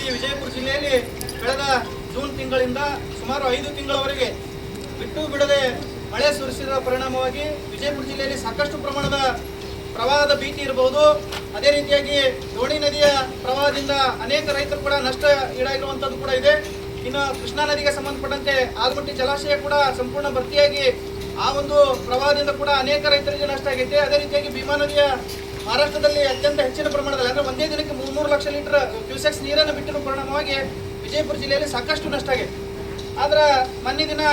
ಇಡೀ ವಿಜಯಪುರ ಜಿಲ್ಲೆಯಲ್ಲಿ ಕಳೆದ ಜೂನ್ ತಿಂಗಳಿಂದ ಸುಮಾರು 5 ತಿಂಗಳವರೆಗೆ ಬಿಟ್ಟು ಬಿಡದೆ ಮಳೆ ಸುರಿಸಿದ ಪರಿಣಾಮವಾಗಿ ವಿಜಯಪುರ ಜಿಲ್ಲೆಯಲ್ಲಿ ಸಾಕಷ್ಟು ಪ್ರಮಾಣದ ಪ್ರವಾಹದ ಭೀತಿ ಇರಬಹುದು. ಅದೇ ರೀತಿಯಾಗಿ ದೋಣಿ ನದಿಯ ಪ್ರವಾಹದಿಂದ ಅನೇಕ ರೈತರು ಕೂಡ ನಷ್ಟ ಈಡಾಗಿರುವಂಥದ್ದು ಕೂಡ ಇದೆ. ಇನ್ನು ಕೃಷ್ಣಾ ನದಿಗೆ ಸಂಬಂಧಪಟ್ಟಂತೆ ಆಲಮಟ್ಟಿ ಜಲಾಶಯ ಕೂಡ ಸಂಪೂರ್ಣ ಭರ್ತಿಯಾಗಿ ಆ ಒಂದು ಪ್ರವಾಹದಿಂದ ಕೂಡ ಅನೇಕ ರೈತರಿಗೆ ನಷ್ಟ ಆಗೈತೆ. ಅದೇ ರೀತಿಯಾಗಿ ಭೀಮಾ ನದಿಯ ಮಹಾರಾಷ್ಟ್ರದಲ್ಲಿ ಅತ್ಯಂತ ಹೆಚ್ಚಿನ ಪ್ರಮಾಣದಲ್ಲಿ ಅಂದರೆ ಒಂದೇ ದಿನಕ್ಕೆ 300 ಲಕ್ಷ ಲೀಟರ್ ಕ್ಯೂಸೆಕ್ಸ್ ನೀರನ್ನು ಬಿಟ್ಟಿರುವ ಪರಿಣಾಮವಾಗಿ ವಿಜಯಪುರ ಜಿಲ್ಲೆಯಲ್ಲಿ ಸಾಕಷ್ಟು ನಷ್ಟ ಆಗೈತೆ. ಆದ್ರೆ ಮೊನ್ನೆ ದಿನ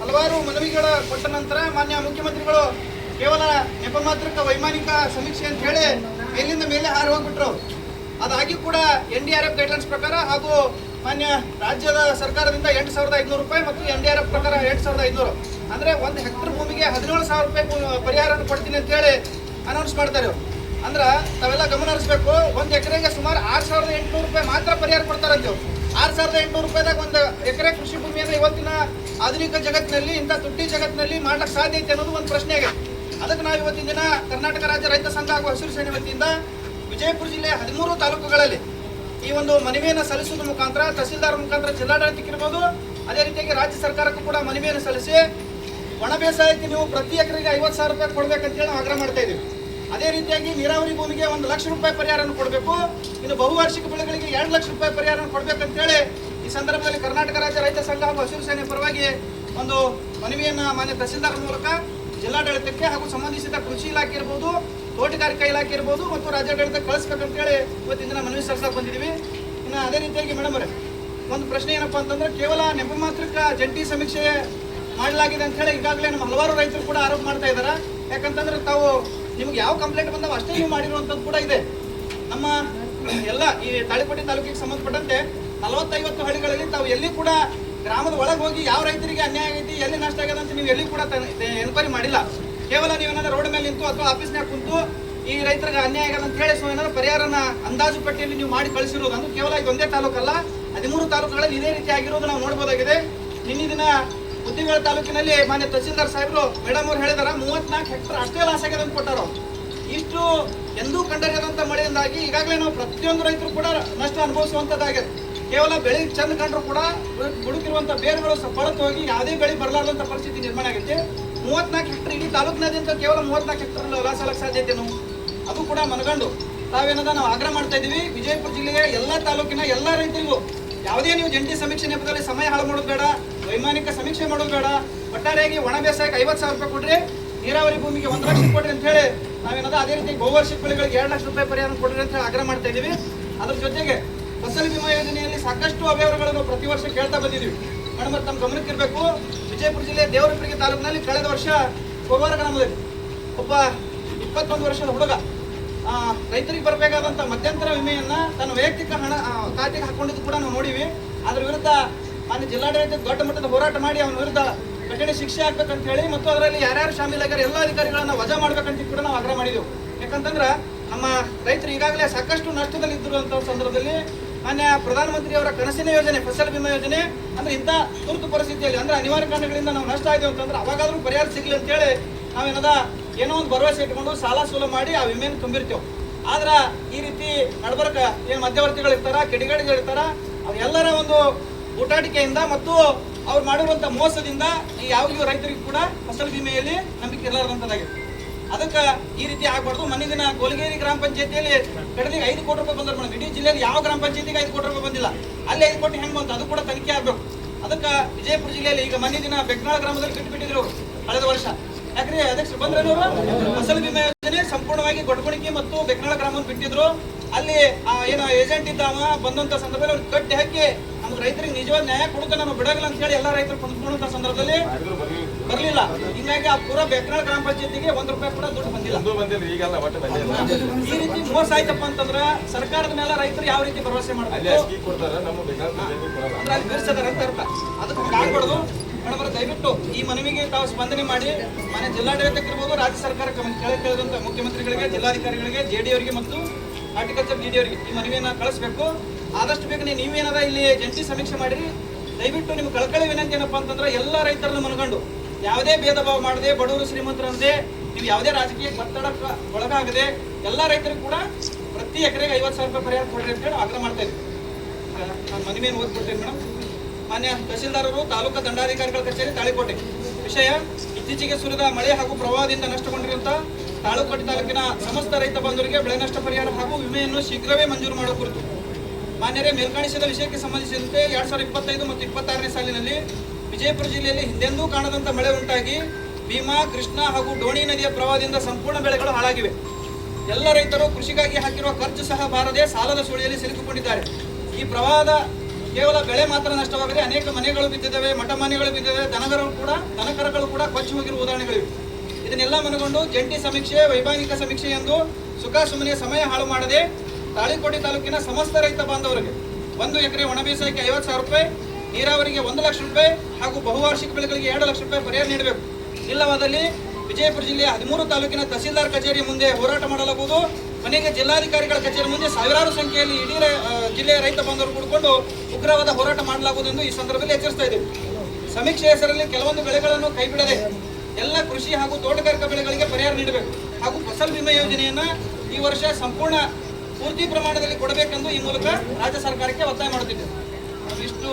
ಹಲವಾರು ಮನವಿಗಳ ಕೊಟ್ಟ ನಂತರ ಮಾನ್ಯ ಮುಖ್ಯಮಂತ್ರಿಗಳು ಕೇವಲ ನೆಪ ಮಾತ್ರಕ್ಕೆ ವೈಮಾನಿಕ ಸಮೀಕ್ಷೆ ಅಂತ ಹೇಳಿ ಮೇಲಿಂದ ಮೇಲೆ ಹಾರಿ ಹೋಗ್ಬಿಟ್ರು. ಅದಾಗಿ ಕೂಡ NDRF ಗೈಡ್ಲೈನ್ಸ್ ಪ್ರಕಾರ ಹಾಗೂ ಮಾನ್ಯ ರಾಜ್ಯದ ಸರ್ಕಾರದಿಂದ 8,500 ರೂಪಾಯಿ ಮತ್ತು NDRF ಪ್ರಕಾರ 8,500 ಅಂದರೆ 1 ಹೆಕ್ಟರ್ ಭೂಮಿಗೆ 17,000 ರೂಪಾಯಿ ಪರಿಹಾರ ಕೊಡ್ತೀನಿ ಅಂತ ಹೇಳಿ ಅನೌನ್ಸ್ ಮಾಡ್ತಾರೆ. ಅಂದ್ರೆ ತಾವೆಲ್ಲ ಗಮನ ಹರಿಸಬೇಕು, 1 ಎಕರೆಗೆ ಸುಮಾರು 6,800 ರೂಪಾಯಿ ಮಾತ್ರ ಪರಿಹಾರ ಕೊಡ್ತಾರಂತೆ. 6,800 ರೂಪಾಯಿದಾಗ 1 ಎಕರೆ ಕೃಷಿ ಭೂಮಿಯನ್ನು ಇವತ್ತಿನ ಆಧುನಿಕ ಜಗತ್ತಿನಲ್ಲಿ ಇಂಥ ತುಟ್ಟಿ ಜಗತ್ತಿನಲ್ಲಿ ಮಾಡಕ್ಕೆ ಸಾಧ್ಯ ಐತೆ ಅನ್ನೋದು ಒಂದು ಪ್ರಶ್ನೆ ಆಗಿದೆ. ಅದಕ್ಕೆ ನಾವು ಇವತ್ತಿನ ದಿನ ಕರ್ನಾಟಕ ರಾಜ್ಯ ರೈತ ಸಂಘ ಹಾಗೂ ಹಸಿರು ಸೇನೆ ವತಿಯಿಂದ ವಿಜಯಪುರ ಜಿಲ್ಲೆಯ 13 ತಾಲೂಕುಗಳಲ್ಲಿ ಈ ಒಂದು ಮನವಿಯನ್ನು ಸಲ್ಲಿಸುವ ಮುಖಾಂತರ ತಹಸೀಲ್ದಾರ್ ಮುಖಾಂತರ ಜಿಲ್ಲಾಡಳಿತಕ್ಕೆ ಇರ್ಬೋದು, ಅದೇ ರೀತಿಯಾಗಿ ರಾಜ್ಯ ಸರ್ಕಾರಕ್ಕೂ ಕೂಡ ಮನವಿಯನ್ನು ಸಲ್ಲಿಸಿ ಒಣ ಬೇಸಾಯಕ್ಕೆ ನೀವು ಪ್ರತಿ ಎಕರೆಗೆ 50,000 ರೂಪಾಯಿ ಕೊಡಬೇಕಂತೇಳಿ ನಾವು ಆಗ್ರಹ ಮಾಡ್ತಾ ಇದ್ದೀವಿ. ಅದೇ ರೀತಿಯಾಗಿ ನೀರಾವರಿ ಭೂಮಿಗೆ 1 ಲಕ್ಷ ರೂಪಾಯಿ ಪರಿಹಾರವನ್ನು ಕೊಡಬೇಕು. ಇನ್ನು ಬಹುವಾರ್ಷಿಕ ಬೆಳೆಗಳಿಗೆ 2 ಲಕ್ಷ ರೂಪಾಯಿ ಪರಿಹಾರವನ್ನು ಕೊಡಬೇಕಂತೇಳಿ ಈ ಸಂದರ್ಭದಲ್ಲಿ ಕರ್ನಾಟಕ ರಾಜ್ಯ ರೈತ ಸಂಘ ಹಾಗೂ ಹಸಿರು ಸೇನೆ ಪರವಾಗಿ ಒಂದು ಮನವಿಯನ್ನು ಮಾನ್ಯ ತಹಸೀಲ್ದಾರ್ ಮೂಲಕ ಜಿಲ್ಲಾಡಳಿತಕ್ಕೆ ಹಾಗೂ ಸಂಬಂಧಿಸಿದ ಕೃಷಿ ಇಲಾಖೆ ಇರ್ಬೋದು, ತೋಟಗಾರಿಕಾ ಇಲಾಖೆ ಇರ್ಬೋದು ಮತ್ತು ರಾಜ್ಯಾಡಳಿತಕ್ಕೆ ಕಳಿಸ್ಬೇಕಂತೇಳಿ ಇವತ್ತಿನ ದಿನ ಮನವಿ ಸಲ್ಲಿಸಕ್ಕೆ ಬಂದಿದ್ದೀವಿ. ಇನ್ನು ಅದೇ ರೀತಿಯಾಗಿ ಮೇಡಮ್ ಅವರೇ, ಒಂದು ಪ್ರಶ್ನೆ ಏನಪ್ಪ ಅಂತಂದ್ರೆ ಕೇವಲ ನೆಪ ಮಾತ್ರಕ್ಕೆ ಜಂಟಿ ಸಮೀಕ್ಷೆ ಮಾಡಲಾಗಿದೆ ಅಂತ ಹೇಳಿ ಈಗಾಗಲೇ ನಮ್ಮ ಹಲವಾರು ರೈತರು ಕೂಡ ಆರೋಪ ಮಾಡ್ತಾ ಇದ್ದಾರೆ. ಯಾಕಂತಂದ್ರೆ ತಾವು ನಿಮ್ಗೆ ಯಾವ ಕಂಪ್ಲೇಂಟ್ ಬಂದಾವ ಅಷ್ಟೇ ನೀವು ಮಾಡಿರುವಂಥದ್ದು ಕೂಡ ಇದೆ. ನಮ್ಮ ಎಲ್ಲ ಈ ತಾಳಿಕೋಟೆ ತಾಲೂಕಿಗೆ ಸಂಬಂಧಪಟ್ಟಂತೆ 40-50 ಹಳ್ಳಿಗಳಲ್ಲಿ ತಾವು ಎಲ್ಲಿ ಕೂಡ ಗ್ರಾಮದ ಒಳಗೆ ಹೋಗಿ ಯಾವ ರೈತರಿಗೆ ಅನ್ಯಾಯ ಆಗೈತಿ, ಎಲ್ಲಿ ನಷ್ಟ ಆಗ್ಯದ ಅಂತ ನೀವು ಎಲ್ಲಿ ಕೂಡ ಎನ್ಕ್ವೈರಿ ಮಾಡಿಲ್ಲ. ಕೇವಲ ನೀವು ಏನಾದ್ರು ರೋಡ್ ಮೇಲೆ ನಿಂತು ಅಥವಾ ಆಫೀಸ್ನಾಗ ಕುಂತು ಈ ರೈತರಿಗೆ ಅನ್ಯಾಯ ಆಗ್ಯದ ಅಂತ ಹೇಳಿ ಏನಾದ್ರು ಪರಿಹಾರನ ಅಂದಾಜು ಪಟ್ಟಿಯಲ್ಲಿ ನೀವು ಮಾಡಿ ಕಳಿಸಿರೋದು. ಅಂದ್ರೆ ಕೇವಲ ಇದೊಂದೇ ತಾಲೂಕಲ್ಲ, 13 ತಾಲೂಕುಗಳಲ್ಲಿ ಇದೇ ರೀತಿ ಆಗಿರೋದು ನಾವು ನೋಡ್ಬೋದಾಗಿದೆ. ನಿನ್ನೆ ದಿನ ಮುದ್ದಿಬೇಳ ತಾಲೂಕಿನಲ್ಲಿ ಮಾನ್ಯ ತಹಸೀಲ್ದಾರ್ ಸಾಹೇಬರು ಮೇಡಮ್ ಅವ್ರು ಹೇಳಿದಾರ 34 ಹೆಕ್ಟರ್ ಅಷ್ಟೇ ಲಾಸ್ ಆಗ್ಯದ ಅಂತ ಕೊಟ್ಟಾರ. ಇಷ್ಟು ಎಂದೂ ಕಂಡರಿಯದಂಥ ಮಳೆಯಿಂದಾಗಿ ಈಗಾಗಲೇ ನಾವು ಪ್ರತಿಯೊಂದು ರೈತರು ಕೂಡ ನಷ್ಟ ಅನುಭವಿಸುವಂಥದ್ದಾಗಿದೆ. ಕೇವಲ ಬೆಳೆ ಚಂದ ಕಂಡ್ರು ಕೂಡ ಹುಡುಕಿರುವಂಥ ಬೇರುಗಳು ಕೊಳತು ಹೋಗಿ ಯಾವುದೇ ಬೆಳೆ ಬರಲಾರ್ದಂಥ ಪರಿಸ್ಥಿತಿ ನಿರ್ಮಾಣ ಆಗುತ್ತೆ. 34 ಹೆಕ್ಟರ್ ಇಡೀ ತಾಲೂಕಿನಾದ್ಯಂತ ಕೇವಲ 34 ಹೆಕ್ಟರ್ ಲಾಸ್ ಆಗಕ್ಕೆ ಸಾಧ್ಯತೆನು ಅದು ಕೂಡ ಮನಗಂಡು ತಾವೇನದ ನಾವು ಆಗ್ರಹ ಮಾಡ್ತಾ ಇದ್ದೀವಿ. ವಿಜಯಪುರ ಜಿಲ್ಲೆಯ ಎಲ್ಲ ತಾಲೂಕಿನ ಎಲ್ಲ ರೈತರಿಗೂ ಯಾವುದೇ ನೀವು ಜಂಟಿ ಸಮೀಕ್ಷೆ ನೆಪದಲ್ಲಿ ಸಮಯ ಹಾಳು ಮಾಡೋದು ಬೇಡ, ವೈಮಾನಿಕ ಸಮೀಕ್ಷೆ ಮಾಡೋದು ಬೇಡ. ಒಟ್ಟಾರೆಯಾಗಿ ಒಣ ಬೇಸಾಯಕ್ಕೆ 50,000 ರೂಪಾಯಿ ಕೊಡ್ರಿ, ನೀರಾವರಿ ಭೂಮಿಗೆ 1 ಲಕ್ಷ ಕೊಡ್ರಿ ಅಂತ ಹೇಳಿ ನಾವೇನದ ಅದೇ ರೀತಿ ಬಹುವಾರ್ಷಿಕ ಬೆಳೆಗಳಿಗೆ 2 ಲಕ್ಷ ರೂಪಾಯಿ ಪರಿಹಾರ ಕೊಡ್ರಿ ಅಂತ ಹೇಳಿ ಆಗ್ರಹ ಮಾಡ್ತಾ ಇದ್ದೀವಿ. ಅದ್ರ ಜೊತೆಗೆ ಫಸಲ್ ಬಿಮಾ ಯೋಜನೆಯಲ್ಲಿ ಸಾಕಷ್ಟು ಅವ್ಯವಹಾರಗಳನ್ನು ಪ್ರತಿ ವರ್ಷ ಕೇಳ್ತಾ ಬಂದಿದ್ದೀವಿ. ಮೇಡಮ್ ತಮ್ಮ ಗಮನಕ್ಕೆ ಇರಬೇಕು, ವಿಜಯಪುರ ಜಿಲ್ಲೆಯ ದೇವರಪುರಿಗೆ ತಾಲೂಕಿನಲ್ಲಿ ಕಳೆದ ವರ್ಷ ಕೋರವಾರ ಗ್ರಾಮದಲ್ಲಿ ಒಬ್ಬ 21 ವರ್ಷದ ಹುಡುಗ ರೈತರಿಗೆ ಬರಬೇಕಾದಂಥ ಮಧ್ಯಂತರ ವಿಮೆಯನ್ನ ತನ್ನ ವೈಯಕ್ತಿಕ ಹಣ ಖಾತೆಗೆ ಹಾಕೊಂಡಿದ್ದು ಕೂಡ ನಾವು ನೋಡಿವಿ. ಅದ್ರ ವಿರುದ್ಧ ಮಾನ್ಯ ಜಿಲ್ಲಾಡಳಿತ ದೊಡ್ಡ ಮಟ್ಟದ ಹೋರಾಟ ಮಾಡಿ ಅವನ ವಿರುದ್ಧ ಕಠಿಣ ಶಿಕ್ಷೆ ಆಗ್ಬೇಕಂತ ಹೇಳಿ ಮತ್ತು ಅದರಲ್ಲಿ ಯಾರ್ಯಾರು ಶಾಮೀಲಾಗ್ಯಾರ ಎಲ್ಲ ಅಧಿಕಾರಿಗಳನ್ನ ವಜಾ ಮಾಡ್ಬೇಕಂತ ಕೂಡ ನಾವು ಆಗ್ರಹ ಮಾಡಿದೆವು. ಯಾಕಂತಂದ್ರೆ ನಮ್ಮ ರೈತರು ಈಗಾಗಲೇ ಸಾಕಷ್ಟು ನಷ್ಟದಲ್ಲಿ ಇದ್ದಿರುವಂಥ ಸಂದರ್ಭದಲ್ಲಿ ಮಾನ್ಯ ಪ್ರಧಾನಮಂತ್ರಿಯವರ ಕನಸಿನ ಯೋಜನೆ ಫಸಲ್ ಬಿಮಾ ಯೋಜನೆ ಅಂದ್ರೆ ಇಂಥ ತುರ್ತು ಪರಿಸ್ಥಿತಿಯಲ್ಲಿ ಅಂದ್ರೆ ಅನಿವಾರ್ಯ ಕಾರಣಗಳಿಂದ ನಾವು ನಷ್ಟ ಆಯ್ತು ಅಂತಂದ್ರೆ ಅವಾಗಾದ್ರೂ ಪರಿಹಾರ ಸಿಗ್ಲಿ ಅಂತೇಳಿ ನಾವೇನದ ಏನೋ ಒಂದು ಭರವಸೆ ಇಟ್ಕೊಂಡು ಸಾಲ ಸೂಲ ಮಾಡಿ ಆ ವಿಮೆಯನ್ನು ತುಂಬಿರ್ತೇವೆ. ಆದ್ರೆ ಈ ರೀತಿ ನಡಬರ್ಕ ಏನು ಮಧ್ಯವರ್ತಿಗಳು ಇರ್ತಾರ, ಕಿಡಿಗೇಡಿಗಳು ಇರ್ತಾರ, ಅವರೆಲ್ಲರ ಒಂದು ಊಟಾಟಿಕೆಯಿಂದ ಮತ್ತು ಅವ್ರು ಮಾಡಿರುವಂಥ ಮೋಸದಿಂದ ಈ ಯಾವ ರೈತರಿಗೂ ಕೂಡ ಫಸಲ್ ವಿಮೆಯಲ್ಲಿ ನಂಬಿಕೆ ಇರಲಾರ್ದಂಥದ್ದಾಗಿದೆ. ಅದಕ್ಕೆ ಈ ರೀತಿ ಆಗ್ಬಾರ್ದು. ಮೊನ್ನೆ ದಿನ ಗೋಲಗೇರಿ ಗ್ರಾಮ ಪಂಚಾಯತಿಯಲ್ಲಿ ಕಡೆಗೆ 5 ಕೋಟಿ ರೂಪಾಯಿ ಬಂದ್ರೆ ಮೇಡಮ್, ಇಡೀ ಜಿಲ್ಲೆಯಲ್ಲಿ ಯಾವ ಗ್ರಾಮ ಪಂಚಾಯತಿಗೆ 5 ಕೋಟಿ ರೂಪಾಯಿ ಬಂದಿಲ್ಲ. ಅಲ್ಲಿ 5 ಕೋಟಿ ಹೆಂಗೆ ಬಂತು ಅದು ಕೂಡ ತನಿಖೆ ಆಗಬೇಕು. ಅದಕ್ಕೆ ವಿಜಯಪುರ ಜಿಲ್ಲೆಯಲ್ಲಿ ಈಗ ಮೊನ್ನೆ ದಿನ ಬೆಕ್ನಾಳ ಗ್ರಾಮದಲ್ಲಿ ಬಿಟ್ಟಿದ್ರು ಅವರು ಕಳೆದ ವರ್ಷ. ಯಾಕ್ರಿ ಅಧ್ಯಕ್ಷರು ಬಂದ್ರೆ ಅವರು ಫಸಲ್ ಬಿಮಾ ಯೋಜನೆ ಸಂಪೂರ್ಣವಾಗಿ ಗೊಡ್ಗುಣಿಕೆ ಮತ್ತು ಬೆಕ್ನಾಳ ಗ್ರಾಮವನ್ನು ಬಿಟ್ಟಿದ್ರು. ಅಲ್ಲಿ ಏನೋ ಏಜೆಂಟ್ ಇದ್ದಾವ ಬಂದಂತ ಸಂದರ್ಭದಲ್ಲಿ ಅವ್ರು ಕಟ್ಟಿ ಹಾಕಿ ನಮ್ಗೆ ರೈತರಿಗೆ ನಿಜವಾದ ನ್ಯಾಯ ಕೊಡುತ್ತೆ ನಾನು ಬಿಡೋಗಿಲ್ಲ ಅಂತ ಹೇಳಿ ಎಲ್ಲ ರೈತರು ಕುಂತ್ಕೊಳ್ಳುವಂತ ಸಂದರ್ಭದಲ್ಲಿ ಬರಲಿಲ್ಲ. ಹಿಂಗಾಗಿ ಆ ಪೂರಾ ಬೆಕ್ನಾಳ ಗ್ರಾಮ ಪಂಚಾಯತಿಗೆ 1 ರೂಪಾಯಿ ಕೂಡ ದುಡ್ಡು ಬಂದಿಲ್ಲ. ಈ ರೀತಿ ಮೋಸ ಆಯ್ತಪ್ಪ ಅಂತಂದ್ರೆ ಸರ್ಕಾರದ ಮೇಲೆ ರೈತರು ಯಾವ ರೀತಿ ಭರವಸೆ ಮಾಡಬೇಕು ಅಲ್ಲಿ ಬೀರ್ಸದಾರ ಅಂತ ಅರ್ಥ. ಅದಕ್ಕೆ ಆಗ್ಬಾರ್ದು. ಮೇಡಮ್ ದಯವಿಟ್ಟು ಈ ಮನವಿಗೆ ತಾವು ಸ್ಪಂದನೆ ಮಾಡಿ ಮನೆ ಜಿಲ್ಲಾಡಳಿತಕ್ಕೆ ಇರ್ಬೋದು, ರಾಜ್ಯ ಸರ್ಕಾರಕ್ಕೆ ಕೇಳಿದಂತ ಮುಖ್ಯಮಂತ್ರಿಗಳಿಗೆ, ಜಿಲ್ಲಾಧಿಕಾರಿಗಳಿಗೆ, ಜೆಡಿ ಅವರಿಗೆ ಮತ್ತು ಹಾರ್ಟಿಕಲ್ಚರ್ ಡಿ ಅವರಿಗೆ ಈ ಮನವಿಯನ್ನು ಕಳಿಸ್ಬೇಕು. ಆದಷ್ಟು ಬೇಗನೆ ನೀವೇನಾದ ಇಲ್ಲಿ ಜಂಟಿ ಸಮೀಕ್ಷೆ ಮಾಡಿರಿ. ದಯವಿಟ್ಟು ನಿಮ್ಗೆ ಕಳಕಳಿ ವಿನಂತಿ ಏನಪ್ಪಾ ಅಂತಂದ್ರೆ ಎಲ್ಲ ರೈತರನ್ನು ಮನಗಂಡು ಯಾವುದೇ ಭೇದ ಭಾವ ಮಾಡದೆ, ಬಡವರು ಶ್ರೀಮಂತರಂತೆ ನೀವು ಯಾವುದೇ ರಾಜಕೀಯ ಒತ್ತಡಕ್ಕೆ ಒಳಗಾಗದೆ ಎಲ್ಲ ರೈತರಿಗೂ ಕೂಡ ಪ್ರತಿ ಎಕರೆಗೆ 50,000 ರೂಪಾಯಿ ಪರಿಹಾರ ಕೊಡ್ರಿ ಅಂತ ಹೇಳಿ ಆಗ್ರಹ ಮಾಡ್ತಾ ಇದ್ದೀವಿ. ನಾನು ಮನವಿಯನ್ನು ಓದ್ಕೊಡ್ತೇನೆ ಮೇಡಮ್. ಮಾನ್ಯ ತಹಸೀಲ್ದಾರರು, ತಾಲೂಕಾ ದಂಡಾಧಿಕಾರಿಗಳ ಕಚೇರಿ, ತಾಳಿಕೋಟೆ. ವಿಷಯ: ಇತ್ತೀಚೆಗೆ ಸುರಿದ ಮಳೆ ಹಾಗೂ ಪ್ರವಾಹದಿಂದ ನಷ್ಟಗೊಂಡಿರುವಂತಹ ತಾಳಿಕೋಟೆ ತಾಲೂಕಿನ ಸಮಸ್ತ ರೈತ ಬಾಂಧವರಿಗೆ ಬೆಳೆ ನಷ್ಟ ಪರಿಹಾರ ಹಾಗೂ ವಿಮೆಯನ್ನು ಶೀಘ್ರವೇ ಮಂಜೂರು ಮಾಡುವ ಕುರಿತು ಮಾನ್ಯರೇ, ಮೇಲ್ಕಾಣಿಸಿದ ವಿಷಯಕ್ಕೆ ಸಂಬಂಧಿಸಿದಂತೆ 2025 ಮತ್ತು 26ನೇ ಸಾಲಿನಲ್ಲಿ ವಿಜಯಪುರ ಜಿಲ್ಲೆಯಲ್ಲಿ ಹಿಂದೆಂದೂ ಕಾಣದಂತ ಮಳೆ ಉಂಟಾಗಿ ಭೀಮಾ, ಕೃಷ್ಣಾ ಹಾಗೂ ಡೋಣಿ ನದಿಯ ಪ್ರವಾಹದಿಂದ ಸಂಪೂರ್ಣ ಬೆಳೆಗಳು ಹಾಳಾಗಿವೆ. ಎಲ್ಲ ರೈತರು ಕೃಷಿಗಾಗಿ ಹಾಕಿರುವ ಖರ್ಚು ಸಹ ಬಾರದೆ ಸಾಲದ ಸುಳಿಯಲ್ಲಿ ಸಿಲುಕಿಕೊಂಡಿದ್ದಾರೆ. ಈ ಪ್ರವಾಹದ ಕೇವಲ ಬೆಳೆ ಮಾತ್ರ ನಷ್ಟವಾಗದೆ ಅನೇಕ ಮನೆಗಳು ಬಿದ್ದಿದ್ದಾವೆ, ಮಠ ಮನೆಗಳು ಬಿದ್ದಿವೆ, ದನಕರಗಳು ಕೂಡ ಕೊಚ್ಚಿ ಹೋಗಿರುವ ಉದಾಹರಣೆಗಳಿವೆ. ಇದನ್ನೆಲ್ಲ ಮನಗೊಂಡು ಜಂಟಿ ಸಮೀಕ್ಷೆ, ವೈಮಾನಿಕ ಸಮೀಕ್ಷೆ ಎಂದು ಸುಖ ಸುಮ್ಮನೆ ಸಮಯ ಹಾಳು ಮಾಡದೆ ತಾಳಿಕೋಟೆ ತಾಲೂಕಿನ ಸಮಸ್ತ ರೈತ ಬಾಂಧವರಿಗೆ 1 ಎಕರೆ ಒಣ ಬೇಸಾಯಕ್ಕೆ 50,000 ರೂಪಾಯಿ, ನೀರಾವರಿಗೆ 1 ಲಕ್ಷ ರೂಪಾಯಿ ಹಾಗೂ ಬಹುವಾರ್ಷಿಕ ಬೆಳೆಗಳಿಗೆ 2 ಲಕ್ಷ ರೂಪಾಯಿ ಪರಿಹಾರ ನೀಡಬೇಕು. ಇಲ್ಲವಾದಲ್ಲಿ ವಿಜಯಪುರ ಜಿಲ್ಲೆಯ 13 ತಾಲೂಕಿನ ತಹಸೀಲ್ದಾರ್ ಕಚೇರಿ ಮುಂದೆ ಹೋರಾಟ ಮಾಡಲಾಗುವುದು. ಮನೆಗೆ ಜಿಲ್ಲಾಧಿಕಾರಿಗಳ ಕಚೇರಿ ಮುಂದೆ ಸಾವಿರಾರು ಸಂಖ್ಯೆಯಲ್ಲಿ ಇಡೀ ಜಿಲ್ಲೆಯ ರೈತ ಬಾಂಧವರು ಕೂಡಿಕೊಂಡು ಉಗ್ರವಾದ ಹೋರಾಟ ಮಾಡಲಾಗುವುದೆಂದು ಈ ಸಂದರ್ಭದಲ್ಲಿ ಎಚ್ಚರಿಸ್ತಾ ಇದ್ದೇವೆ. ಸಮೀಕ್ಷೆ ಹೆಸರಲ್ಲಿ ಕೆಲವೊಂದು ಬೆಳೆಗಳನ್ನು ಕೈಬಿಡದೆ ಎಲ್ಲ ಕೃಷಿ ಹಾಗೂ ತೋಟಗಾರಿಕಾ ಬೆಳೆಗಳಿಗೆ ಪರಿಹಾರ ನೀಡಬೇಕು ಹಾಗೂ ಫಸಲ್ ವಿಮೆ ಯೋಜನೆಯನ್ನ ಈ ವರ್ಷ ಪೂರ್ತಿ ಪ್ರಮಾಣದಲ್ಲಿ ಕೊಡಬೇಕೆಂದು ಈ ಮೂಲಕ ರಾಜ್ಯ ಸರ್ಕಾರಕ್ಕೆ ಒತ್ತಾಯ ಮಾಡುತ್ತಿದ್ದೇವೆ. ಇಷ್ಟು